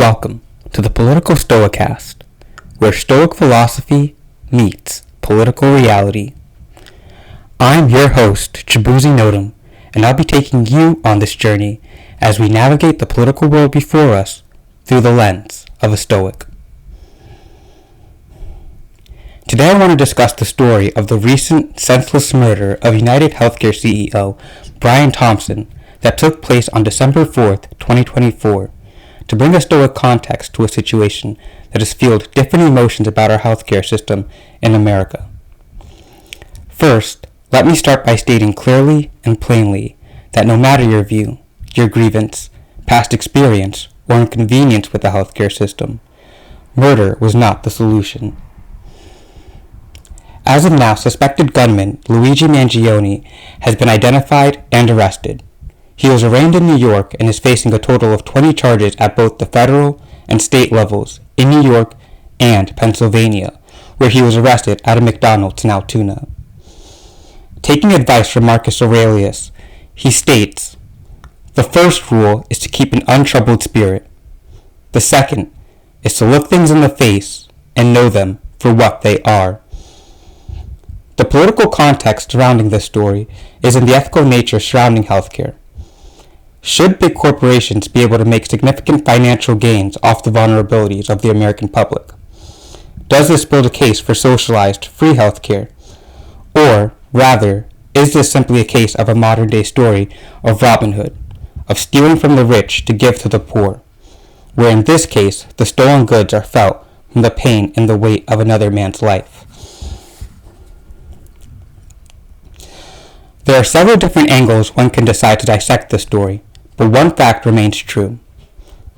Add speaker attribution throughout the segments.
Speaker 1: Welcome to the Political Stoicast, where Stoic philosophy meets political reality. I'm your host, Chibuzi Notum, and I'll be taking you on this journey as we navigate the political world before us through the lens of a Stoic. Today I want to discuss the story of the recent senseless murder of United Healthcare CEO Brian Thompson that took place on December 4th, 2024, to bring a Stoic context to a situation that has fueled different emotions about our healthcare system in America. First, let me start by stating clearly and plainly that no matter your view, your grievance, past experience, or inconvenience with the healthcare system, murder was not the solution. As of now, suspected gunman Luigi Mangione has been identified and arrested. He was arraigned in New York and is facing a total of 20 charges at both the federal and state levels in New York and Pennsylvania, where he was arrested at a McDonald's in Altoona. Taking advice from Marcus Aurelius, he states, "The first rule is to keep an untroubled spirit. The second is to look things in the face and know them for what they are." The political context surrounding this story is in the ethical nature surrounding healthcare. Should big corporations be able to make significant financial gains off the vulnerabilities of the American public? Does this build a case for socialized, free healthcare? Or, rather, is this simply a case of a modern-day story of Robin Hood, of stealing from the rich to give to the poor, where in this case the stolen goods are felt from the pain and the weight of another man's life? There are several different angles one can decide to dissect this story, but one fact remains true.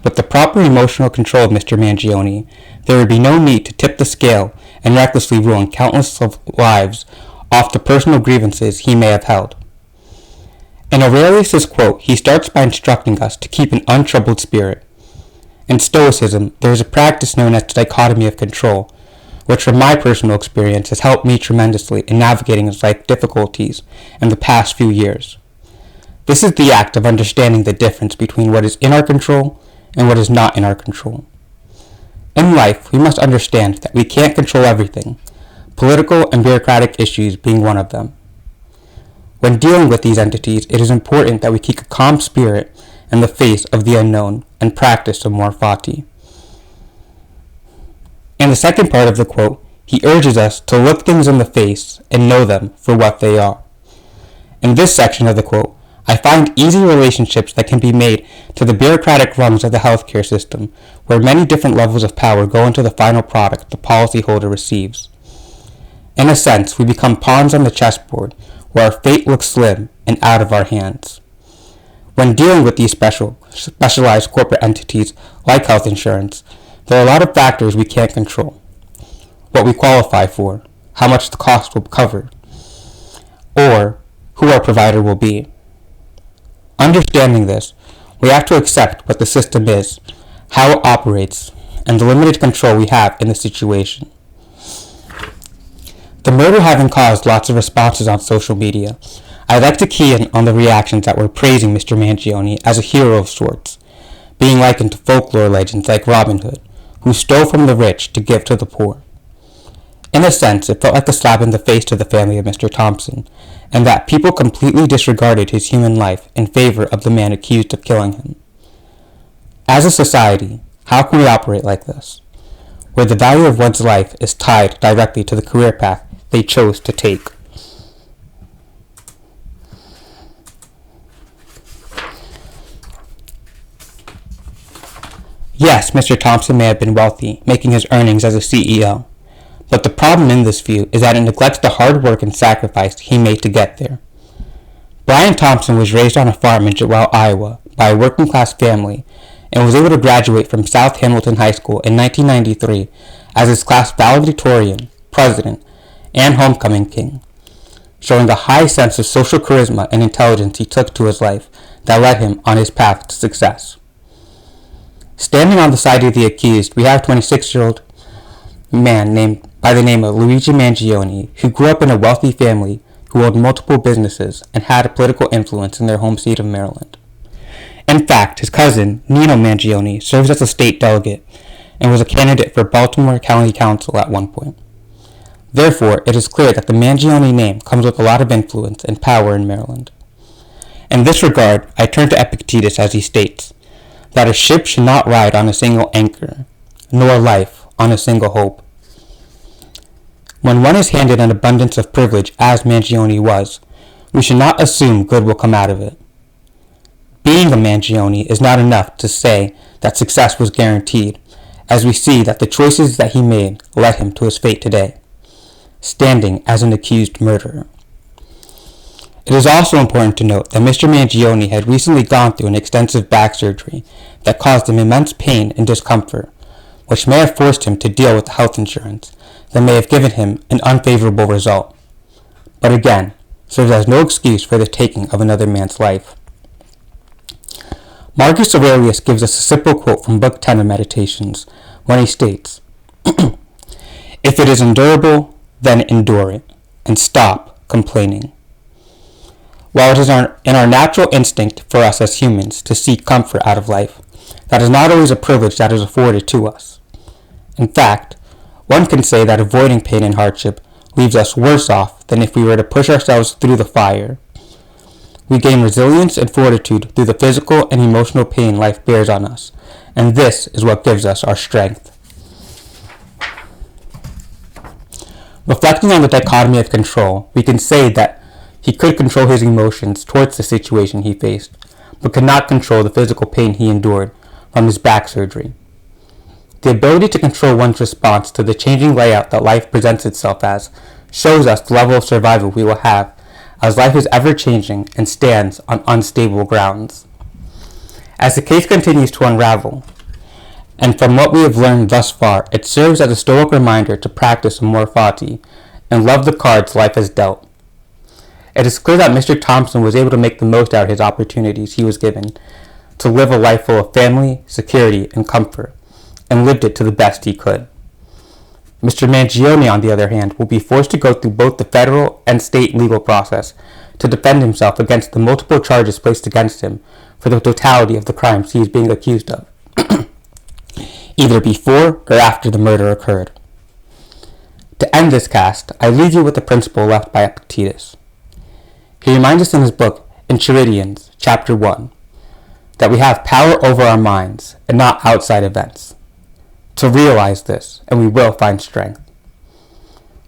Speaker 1: With the proper emotional control of Mr. Mangione, there would be no need to tip the scale and recklessly ruin countless lives off the personal grievances he may have held. In Aurelius' quote, he starts by instructing us to keep an untroubled spirit. In Stoicism, there is a practice known as the dichotomy of control, which from my personal experience has helped me tremendously in navigating life difficulties in the past few years. This is the act of understanding the difference between what is in our control and what is not in our control. In life, we must understand that we can't control everything, political and bureaucratic issues being one of them. When dealing with these entities, it is important that we keep a calm spirit in the face of the unknown and practice Amoir Fati. In the second part of the quote, he urges us to look things in the face and know them for what they are. In this section of the quote, I find easy relationships that can be made to the bureaucratic rungs of the healthcare system, where many different levels of power go into the final product the policyholder receives. In a sense, we become pawns on the chessboard, where our fate looks slim and out of our hands. When dealing with these specialized corporate entities like health insurance, there are a lot of factors we can't control. What we qualify for, how much the cost will cover, or who our provider will be. Understanding this, we have to accept what the system is, how it operates, and the limited control we have in the situation. The murder having caused lots of responses on social media, I'd like to key in on the reactions that were praising Mr. Mangione as a hero of sorts, being likened to folklore legends like Robin Hood, who stole from the rich to give to the poor. In a sense, it felt like a slap in the face to the family of Mr. Thompson, and that people completely disregarded his human life in favor of the man accused of killing him. As a society, how can we operate like this, where the value of one's life is tied directly to the career path they chose to take? Yes, Mr. Thompson may have been wealthy, making his earnings as a CEO. But the problem in this view is that it neglects the hard work and sacrifice he made to get there. Brian Thompson was raised on a farm in Jewell, Iowa, by a working-class family, and was able to graduate from South Hamilton High School in 1993 as his class valedictorian, president, and homecoming king, showing a high sense of social charisma and intelligence he took to his life that led him on his path to success. Standing on the side of the accused, we have a 26-year-old man named by the name of Luigi Mangione, who grew up in a wealthy family who owned multiple businesses and had a political influence in their home state of Maryland. In fact, his cousin, Nino Mangione, serves as a state delegate and was a candidate for Baltimore County Council at one point. Therefore, it is clear that the Mangione name comes with a lot of influence and power in Maryland. In this regard, I turn to Epictitus as he states that a ship should not ride on a single anchor, nor life on a single hope. When one is handed an abundance of privilege, as Mangione was, we should not assume good will come out of it. Being a Mangione is not enough to say that success was guaranteed, as we see that the choices that he made led him to his fate today, standing as an accused murderer. It is also important to note that Mr. Mangione had recently gone through an extensive back surgery that caused him immense pain and discomfort, which may have forced him to deal with the health insurance that may have given him an unfavorable result, but again, serves as no excuse for the taking of another man's life. Marcus Aurelius gives us a simple quote from Book 10 of Meditations when he states, "If it is endurable, then endure it, and stop complaining." While it is in our natural instinct for us as humans to seek comfort out of life, that is not always a privilege that is afforded to us. In fact, one can say that avoiding pain and hardship leaves us worse off than if we were to push ourselves through the fire. We gain resilience and fortitude through the physical and emotional pain life bears on us, and this is what gives us our strength. Reflecting on the dichotomy of control, we can say that he could control his emotions towards the situation he faced, but could not control the physical pain he endured from his back surgery. The ability to control one's response to the changing layout that life presents itself as shows us the level of survival we will have, as life is ever-changing and stands on unstable grounds. As the case continues to unravel, and from what we have learned thus far, it serves as a Stoic reminder to practice Amoir Fati and love the cards life has dealt. It is clear that Mr. Thompson was able to make the most out of his opportunities he was given to live a life full of family, security, and comfort, and lived it to the best he could. Mr. Mangione, on the other hand, will be forced to go through both the federal and state legal process to defend himself against the multiple charges placed against him for the totality of the crimes he is being accused of, either before or after the murder occurred. To end this cast, I leave you with the principle left by Epictitus. He reminds us in his book, Enchiridions, chapter 1, that we have power over our minds and not outside events. To realize this, and we will find strength.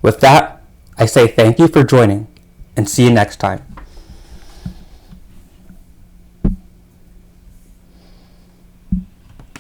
Speaker 1: With that, I say thank you for joining, and see you next time.